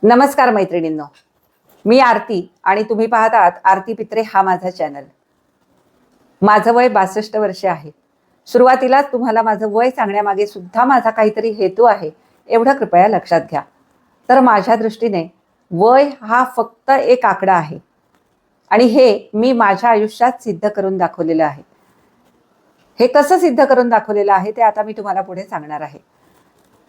नमस्कार मैत्रिणींनो, मी आरती आणि तुम्ही पाहत आहात आरती पित्रे हा माझा चॅनल. माझं वय 62 वर्षे आहे. सुरुवातीलाच तुम्हाला माझं वय सांगण्यामागे सुद्धा माझा काहीतरी हेतू आहे एवढं कृपया लक्षात घ्या. तर माझ्या दृष्टीने वय हा फक्त एक आकडा आहे आणि हे मी माझ्या आयुष्यात सिद्ध करून दाखवलेलं आहे. हे कसं सिद्ध करून दाखवलेलं आहे ते आता मी तुम्हाला पुढे सांगणार आहे.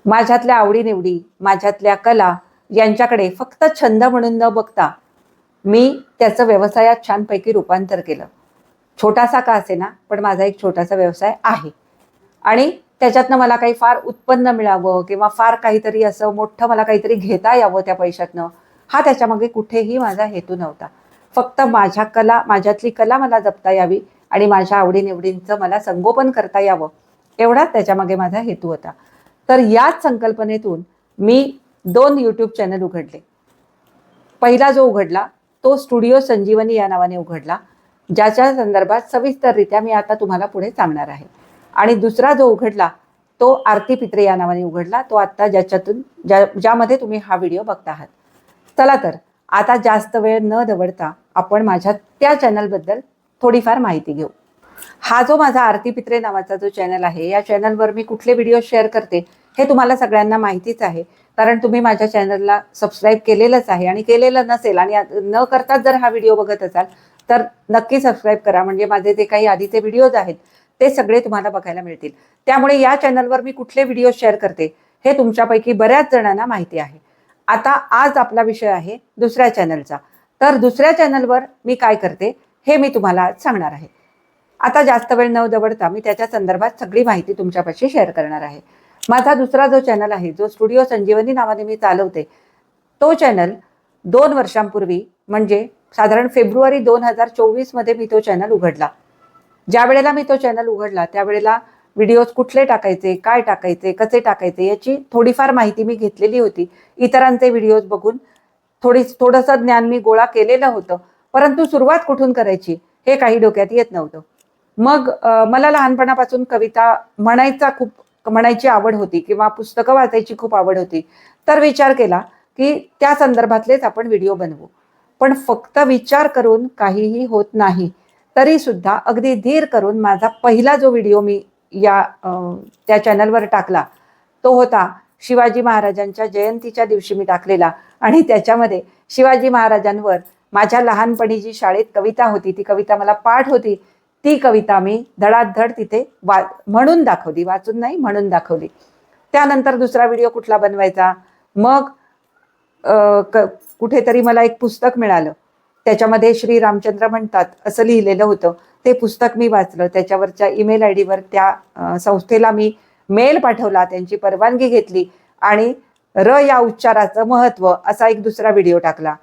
माझ्यातल्या आवडीनिवडी, माझ्यातल्या कला यांच्याकडे फक्त छंद म्हणून न बघता मी त्याचं व्यवसायात छानपैकी रूपांतर केलं. छोटासा का असेना, पण माझा एक छोटासा व्यवसाय आहे आणि त्याच्यातनं मला काही फार उत्पन्न मिळावं किंवा फार काहीतरी असं मोठं मला काहीतरी घेता यावं त्या पैशातनं, हा त्याच्यामागे कुठेही माझा हेतू नव्हता. फक्त माझ्यातली कला मला जपता यावी आणि माझ्या आवडीनिवडींचं मला संगोपन करता यावं, एवढाच त्याच्यामागे माझा हेतू होता. तर याच संकल्पनेतून मी 2 यूट्यूब चॅनल उघडले. पहिला जो उघडला तो स्टुडिओ संजीवनी या नावाने उघडला, ज्याच्या संदर्भात सविस्तररित्या मी आता तुम्हाला पुढे सांगणार आहे. आणि दुसरा जो उघडला तो आरती पित्रे या नावाने उघडला, तो आत्ता ज्यामध्ये तुम्ही हा व्हिडिओ बघता आहात. चला तर आता जास्त वेळ न दवडता आपण माझ्या त्या चॅनलबद्दल थोडीफार माहिती घेऊ. हा जो माझा आरती पित्रे नावाचा जो चॅनल आहे, या चॅनलवर मी कुठले व्हिडिओ शेअर करते हे तुम्हाला सगळ्यांना माहितीच आहे, कारण तुम्ही माझ्या चॅनलला सबस्क्राईब केलेलंच आहे. आणि केलेलं नसेल आणि न करताच जर हा व्हिडिओ बघत असाल तर नक्की सबस्क्राईब करा, म्हणजे माझे जे काही आधीचे व्हिडिओज आहेत ते सगळे तुम्हाला बघायला मिळतील. त्यामुळे या चॅनलवर मी कुठले व्हिडिओ शेअर करते हे तुमच्यापैकी बऱ्याच जणांना माहिती आहे. आता आज आपला विषय आहे दुसऱ्या चॅनलचा. तर दुसऱ्या चॅनलवर मी काय करते हे मी तुम्हाला आज सांगणार आहे. आता जास्त वेळ न दवडता मी त्याच्या संदर्भात सगळी माहिती तुमच्यापाशी शेअर करणार आहे. माझा दुसरा जो चॅनल आहे, जो स्टुडिओ संजीवनी नावाने मी चालवते, तो चॅनल 2 वर्षांपूर्वी म्हणजे साधारण फेब्रुवारी 2024 मध्ये मी तो चॅनल उघडला. ज्या वेळेला मी तो चॅनल उघडला त्यावेळेला व्हिडिओज कुठले टाकायचे, काय टाकायचे, कसे टाकायचे याची थोडीफार माहिती मी घेतलेली होती. इतरांचे व्हिडिओज बघून थोडंसं ज्ञान मी गोळा केलेलं होतं, परंतु सुरुवात कुठून करायची हे काही डोक्यात येत नव्हतं. मग मला लहानपणापासून कविता म्हणायची आवड होती किंवा पुस्तकं वाचायची खूप आवड होती. तर विचार केला की त्या संदर्भातलेच आपण व्हिडिओ बनवू. पण फक्त विचार करून काहीही होत नाही. तरी सुद्धा अगदी धीर करून माझा पहिला जो व्हिडिओ मी त्या चॅनलवर टाकला तो होता शिवाजी महाराजांच्या जयंतीच्या दिवशी मी टाकलेला. आणि त्याच्यामध्ये शिवाजी महाराजांवर माझ्या लहानपणी जी शाळेत कविता होती, ती कविता मला पाठ होती, ती कविता मी धडाधड तिथे म्हणून दाखवली, वाचून नाही म्हणून दाखवली. त्यानंतर दुसरा व्हिडिओ कुठला बनवायचा, मग कुठेतरी मला एक पुस्तक मिळालं, त्याच्यामध्ये श्री रामचंद्र म्हणतात असं लिहिलेलं होतं. ते पुस्तक मी वाचलं. त्याच्यावरच्या ईमेल आय डीवर त्या संस्थेला मी मेल पाठवला, त्यांची परवानगी घेतली आणि या उच्चाराचं महत्त्व असा एक दुसरा व्हिडिओ टाकला.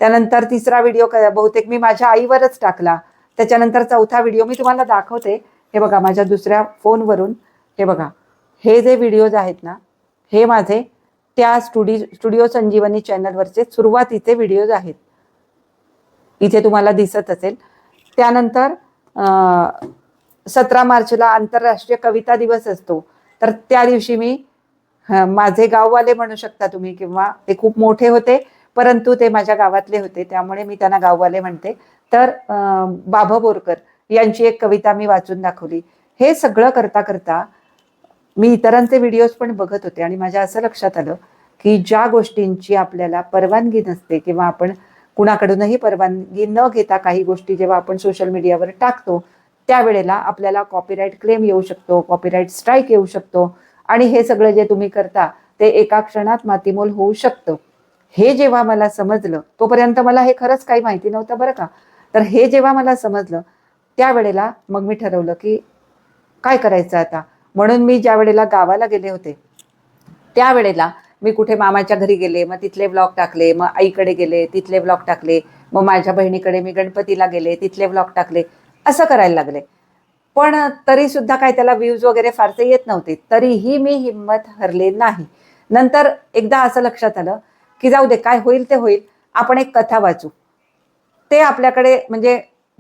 त्यानंतर तिसरा व्हिडिओ बहुतेक मी माझ्या आईवरच टाकला. त्याच्यानंतर चौथा व्हिडिओ मी तुम्हाला दाखवते. हे बघा माझ्या दुसऱ्या फोनवरून, हे बघा हे जे व्हिडिओज आहेत ना, हे माझे त्या स्टुडिओ संजीवनी चॅनलवरचे सुरुवातीचे व्हिडिओज आहेत. इथे तुम्हाला दिसत असेल. त्यानंतर 17 मार्चला आंतरराष्ट्रीय कविता दिवस असतो, तर त्या दिवशी मी माझे गाववाले म्हणू शकता तुम्ही, किंवा ते खूप मोठे होते परंतु ते माझ्या गावातले होते त्यामुळे मी त्यांना गाववाले म्हणते. तर बाभा बोरकर यांची एक कविता मी वाचून दाखवली. हे सगळं करता करता मी इतरांचे व्हिडिओज पण बघत होते आणि माझ्या असं लक्षात आलं की ज्या गोष्टींची आपल्याला परवानगी नसते किंवा आपण कुणाकडूनही परवानगी न घेता काही गोष्टी जेव्हा आपण सोशल मीडियावर टाकतो त्यावेळेला आपल्याला कॉपीराईट क्लेम येऊ शकतो, कॉपीराईट स्ट्राईक येऊ शकतो आणि हे सगळं जे तुम्ही करता ते एका क्षणात मातीमोल होऊ शकतं. हे जेव्हा मला समजलं, तोपर्यंत मला हे खरंच काही माहिती नव्हतं बरं का. तर हे जेव्हा मला समजलं त्यावेळेला मग मी ठरवलं की काय करायचं आता. म्हणून मी ज्या वेळेला गावाला गेले होते त्यावेळेला मी कुठे मामाच्या घरी गेले, मग तिथले व्लॉग टाकले, मग आईकडे गेले तिथले व्लॉग टाकले, मग माझ्या बहिणीकडे मी गणपतीला गेले तिथले व्लॉग टाकले, असं करायला लागले. पण तरी सुद्धा काय त्याला व्ह्यूज वगैरे फारसे येत नव्हते. तरीही मी हिंमत हरले नाही. नंतर एकदा असं लक्षात आलं की जाऊ दे, काय होईल ते होईल, आपण एक कथा वाचू. ते आपल्याकडे म्हणजे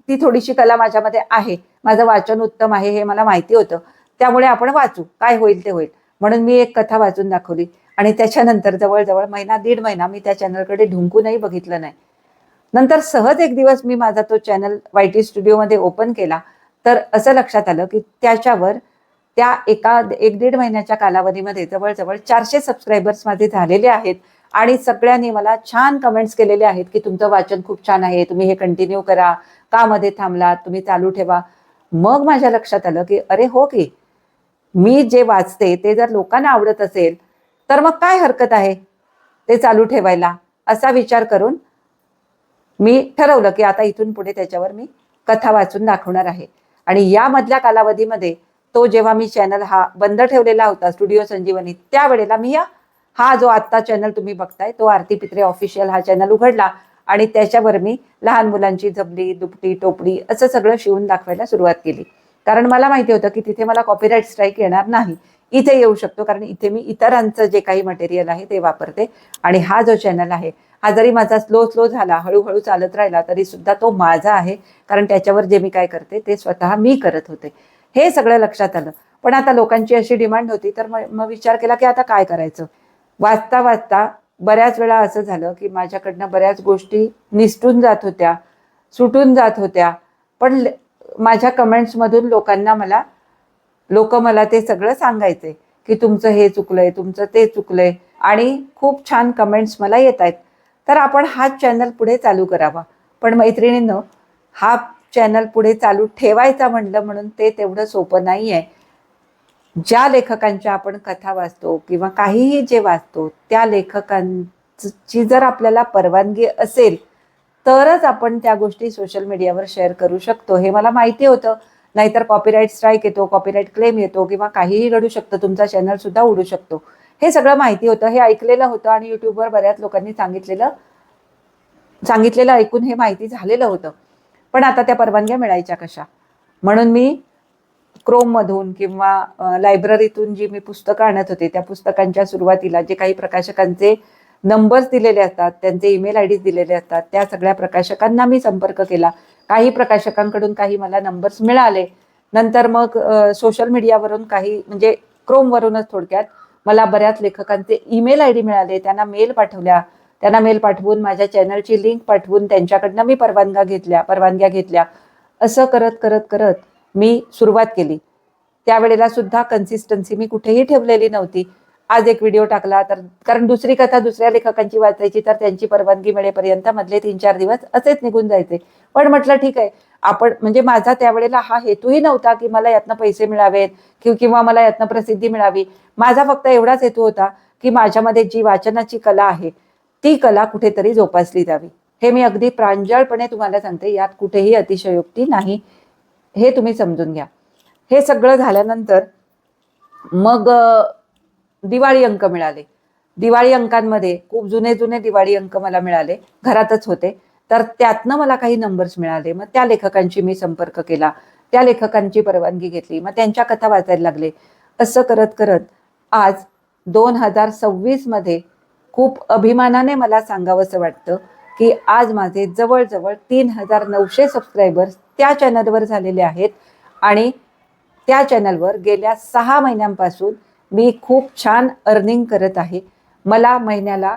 ती थोडीशी कला माझ्यामध्ये आहे, माझं वाचन उत्तम आहे हे मला माहिती होतं, त्यामुळे आपण वाचू, काय होईल ते होईल. म्हणून मी एक कथा वाचून दाखवली आणि त्याच्यानंतर जवळजवळ महिना दीड महिना मी त्या चॅनलकडे ढुंकूनही बघितलं नाही. नंतर सहज एक दिवस मी माझा तो चॅनल YT स्टुडिओमध्ये ओपन केला, तर असं लक्षात आलं की त्याच्यावर त्या एक दीड महिन्याच्या कालावधीमध्ये जवळजवळ 400 सबस्क्रायबर्स माझे झालेले आहेत. आणि सगळ्यांनी मला छान कमेंट्स केलेले आहेत की तुमचं वाचन खूप छान आहे, तुम्ही हे कंटिन्यू करा, का मध्ये थांबलात, तुम्ही चालू ठेवा. मग माझ्या लक्षात आलं की अरे हो की, मी जे वाचते ते जर लोकांना आवडत असेल तर मग काय हरकत आहे ते चालू ठेवायला. असा विचार करून मी ठरवलं की आता इथून पुढे त्याच्यावर मी कथा वाचून दाखवणार आहे. आणि या मधल्या कालावधीमध्ये तो जेव्हा मी चॅनल हा बंद ठेवलेला होता स्टुडिओ संजीवनी, त्यावेळेला मी हा जो आत्ता चॅनल तुम्ही बघताय तो आरती पित्रे ऑफिशियल हा चॅनल उघडला आणि त्याच्यावर मी लहान मुलांची झबली, दुपटी, टोपडी असं सगळं शिवून दाखवायला सुरुवात केली. कारण मला माहिती होतं की तिथे मला कॉपीराईट स्ट्राईक येणार नाही. इथे येऊ शकतो कारण इथे मी इतरांचं जे काही मटेरियल आहे ते वापरते. आणि हा जो चॅनल आहे हा जरी माझा स्लो झाला, हळूहळू चालत राहिला, तरी सुद्धा तो माझा आहे. कारण त्याच्यावर जे मी काय करते ते स्वतः मी करत होते. हे सगळं लक्षात आलं. पण आता लोकांची अशी डिमांड होती, तर मग विचार केला की आता काय करायचं. वाचता वाचता बऱ्याच वेळा असं झालं की माझ्याकडनं बऱ्याच गोष्टी निसटून जात होत्या, सुटून जात होत्या. पण माझ्या कमेंट्समधून लोक मला ते सगळं सांगायचे की तुमचं हे चुकलंय, तुमचं ते चुकलंय. आणि खूप छान कमेंट्स मला येत आहेत. तर आपण हा चॅनल पुढे चालू करावा. पण मैत्रिणींनो, हा चॅनल पुढे चालू ठेवायचा म्हणलं म्हणून ते तेवढं सोपं नाही आहे. ज्या लेखकांच्या आपण कथा वाचतो किंवा काहीही जे वाचतो त्या लेखकांची जर आपल्याला परवानगी असेल तरच आपण त्या गोष्टी सोशल मीडियावर शेअर करू शकतो. हे मला माहिती होतं. नाहीतर कॉपीराईट स्ट्राईक येतो, कॉपीराईट क्लेम येतो किंवा काहीही घडू शकतं, तुमचा चॅनल सुद्धा उडू शकतो. हे सगळं माहिती होतं, हे ऐकलेलं होतं आणि युट्यूबवर बऱ्याच लोकांनी सांगितलेलं ऐकून हे माहिती झालेलं होतं. पण आता त्या परवानग्या मिळायच्या कशा. म्हणून मी क्रोममधून किंवा लायब्ररीतून जी मी पुस्तकं आणत होते त्या पुस्तकांच्या सुरुवातीला जे काही प्रकाशकांचे नंबर्स दिलेले असतात, त्यांचे ईमेल आयडीज दिलेले असतात, त्या सगळ्या प्रकाशकांना मी संपर्क केला. काही प्रकाशकांकडून काही मला नंबर्स मिळाले. नंतर मग सोशल मीडियावरून काही म्हणजे क्रोमवरूनच थोडक्यात मला बऱ्याच लेखकांचे ईमेल आयडी मिळाले. त्यांना मेल पाठवून माझ्या चॅनलची लिंक पाठवून त्यांच्याकडनं मी परवानग्या घेतल्या. असं करत मी सुरुवात केली. त्यावेळेला सुद्धा कन्सिस्टन्सी मी कुठेही ठेवलेली नव्हती. आज एक व्हिडिओ टाकला तर कारण दुसरी कथा दुसऱ्या लेखकांची वाचायची, तर त्यांची परवानगी मिळेपर्यंत मधले 3-4 दिवस असेच निघून जायचे. पण म्हटलं ठीक आहे, आपण म्हणजे माझा त्यावेळेला हा हेतूही नव्हता की मला यातनं पैसे मिळावेत किंवा मला यातनं प्रसिद्धी मिळावी. माझा फक्त एवढाच हेतू होता की माझ्यामध्ये जी वाचनाची कला आहे ती कला कुठेतरी जोपासली जावी. हे मी अगदी प्रांजळपणे तुम्हाला सांगते, यात कुठेही अतिशयोक्ती नाही, हे तुम्ही समजून घ्या. हे सगळं झाल्यानंतर मग दिवाळी अंक मिळाले. दिवाळी अंकांमध्ये खूप जुने दिवाळी अंक मला मिळाले, घरातच होते. तर त्यातनं मला काही नंबर्स मिळाले. मग त्या लेखकांशी मी संपर्क केला, त्या लेखकांची परवानगी घेतली, मग त्यांच्या कथा वाचायला लागले. असं करत आज 2026 मध्ये खूप अभिमानाने मला सांगावंसं वाटतं की आज माझे जवळजवळ 3900 सबस्क्रायबर्स त्या चॅनलवर झालेले आहेत. आणि त्या चॅनलवर गेल्या 6 महिन्यांपासून मी खूप छान अर्निंग करत आहे. मला महिन्याला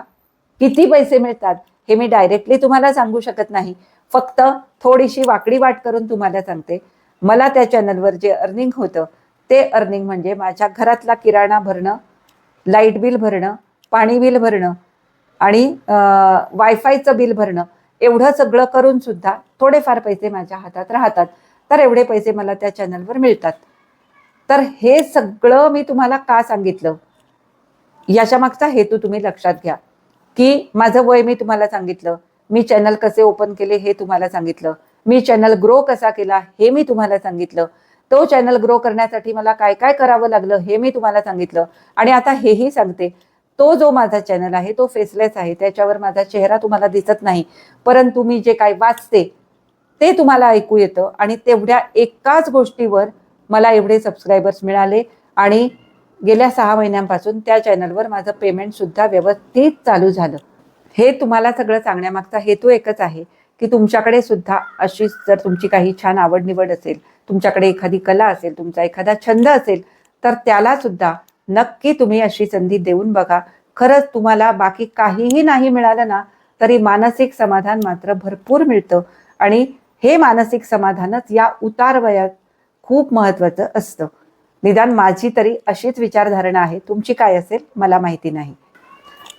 किती पैसे मिळतात हे मी डायरेक्टली तुम्हाला सांगू शकत नाही, फक्त थोडीशी वाकडी वाट करून तुम्हाला सांगते. मला त्या चॅनलवर जे अर्निंग होतं ते अर्निंग म्हणजे माझ्या घरातला किराणा भरणं, लाईट बिल भरणं, पाणी बिल भरणं आणि वायफायचं बिल भरणं, एवढं सगळं करून सुद्धा थोडेफार पैसे माझ्या हातात राहतात. तर एवढे पैसे मला त्या चॅनलवर मिळतात. तर हे सगळं मी तुम्हाला का सांगितलं, याच्या मागचा हेतू तुम्ही लक्षात घ्या. की माझं वय मी तुम्हाला सांगितलं, मी चॅनल कसे ओपन केले हे तुम्हाला सांगितलं, मी चॅनल ग्रो कसा केला हे मी तुम्हाला सांगितलं, तो चॅनल ग्रो करण्यासाठी मला काय काय करावं लागलं हे मी तुम्हाला सांगितलं. आणि आता हेही सांगते, तो जो माझा चॅनल आहे तो फेसलेस आहे, त्याच्यावर माझा चेहरा तुम्हाला दिसत नाही, परंतु मी जे काय वाचते ते तुम्हाला ऐकू येतं. आणि तेवढ्या एकाच गोष्टीवर मला एवढे सबस्क्रायबर्स मिळाले. आणि गेल्या 6 महिन्यांपासून त्या चॅनलवर माझं पेमेंट सुद्धा व्यवस्थित चालू झालं. हे तुम्हाला सगळं सांगण्यामागचा हेतू एकच आहे की तुमच्याकडे सुद्धा अशीच जर तुमची काही छान आवड निवड असेल, तुमच्याकडे एखादी कला असेल, तुमचा एखादा छंद असेल, तर त्याला सुद्धा नक्की तुम्ही अशी संधी देऊन बघा. खरंच तुम्हाला बाकी काहीही नाही मिळालं ना तरी मानसिक समाधान मात्र भरपूर मिळतं. आणि हे मानसिक समाधानच या उतार वयात खूप महत्वाचं असतं. निदान माझी तरी अशीच विचारधारणा आहे. तुमची काय असेल मला माहिती नाही.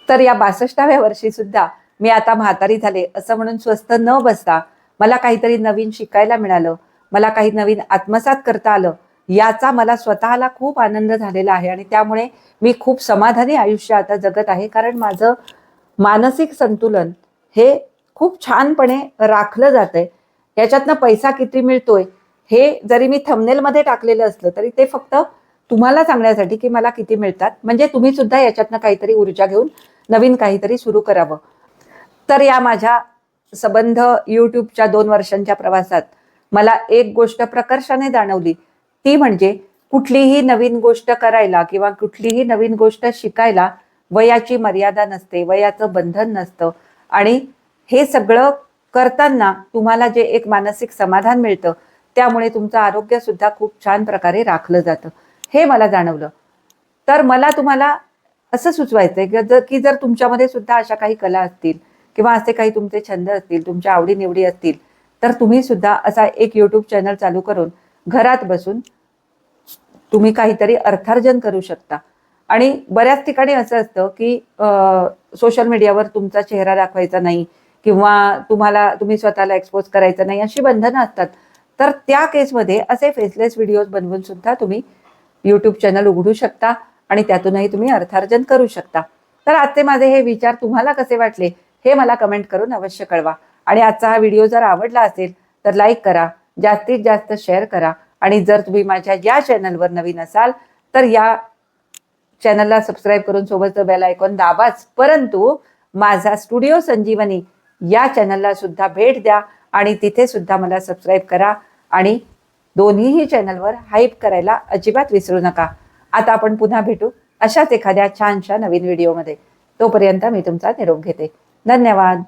तर या 62व्या वर्षी सुद्धा मी आता म्हातारी झाले असं म्हणून स्वस्थ न बसता मला काहीतरी नवीन शिकायला मिळालं, मला काही नवीन आत्मसात करता आलं, याचा मला स्वतःला खूप आनंद झालेला आहे. आणि त्यामुळे मी खूप समाधानी आयुष्य आता जगत आहे. कारण माझं मानसिक संतुलन हे खूप छानपणे राखलं जातंय. याच्यातनं पैसा किती मिळतोय हे जरी मी थंबनेलमध्ये टाकलेलं असलं तरी ते फक्त तुम्हाला सांगण्यासाठी की मला किती मिळतात, म्हणजे तुम्ही सुद्धा याच्यातनं काहीतरी ऊर्जा घेऊन नवीन काहीतरी सुरू करावं. तर या माझ्या संबंध यूट्यूबच्या 2 वर्षांच्या प्रवासात मला एक गोष्ट प्रकर्षाने जाणवली, ती म्हणजे कुठलीही नवीन गोष्ट करायला किंवा कुठलीही नवीन गोष्ट शिकायला वयाची मर्यादा नसते, वयाचं बंधन नसतं. आणि हे सगळं करताना तुम्हाला जे एक मानसिक समाधान मिळतं त्यामुळे तुमचं आरोग्य सुद्धा खूप छान प्रकारे राखलं जातं, हे मला जाणवलं. तर मला तुम्हाला असं सुचवायचंय की जर तुमच्यामध्ये सुद्धा अशा काही कला असतील किंवा असे काही तुमचे छंद असतील, तुमच्या आवडीनिवडी असतील, तर तुम्ही सुद्धा असा एक यूट्यूब चॅनल चालू करून घरात बसून तुम्ही काहीतरी अर्थार्जन करू शकता. आणि बऱ्याच ठिकाणी असं असतं की सोशल मीडियावर तुमचा चेहरा दाखवायचा नाही किंवा तुम्ही स्वतःला एक्सपोज करायचं नाही, अशी बंधनं असतात. तर त्या केसमध्ये असे फेसलेस व्हिडिओज बनवून सुद्धा तुम्ही यूट्यूब चॅनल उघडू शकता आणि त्यातूनही तुम्ही अर्थार्जन करू शकता. तर आजचे माझे हे विचार तुम्हाला कसे वाटले हे मला कमेंट करून अवश्य कळवा. आणि आजचा हा व्हिडिओ जर आवडला असेल तर लाईक करा, जास्तीत जास्त शेअर करा. आणि जर तुम्ही माझ्या या चॅनलवर नवीन असाल तर या चॅनलला सबस्क्राईब करून सोबतचं बेल आयकॉन दाबाच, परंतु माझा स्टुडिओ संजीवनी या चॅनलला सुद्धा भेट द्या आणि तिथे सुद्धा मला सबस्क्राईब करा. आणि दोन्हीही चॅनलवर हाईप करायला अजिबात विसरू नका. आता आपण पुन्हा भेटू अशाच एखाद्या छानशा नवीन व्हिडिओमध्ये. तोपर्यंत मी तुमचा निरोप घेते. धन्यवाद.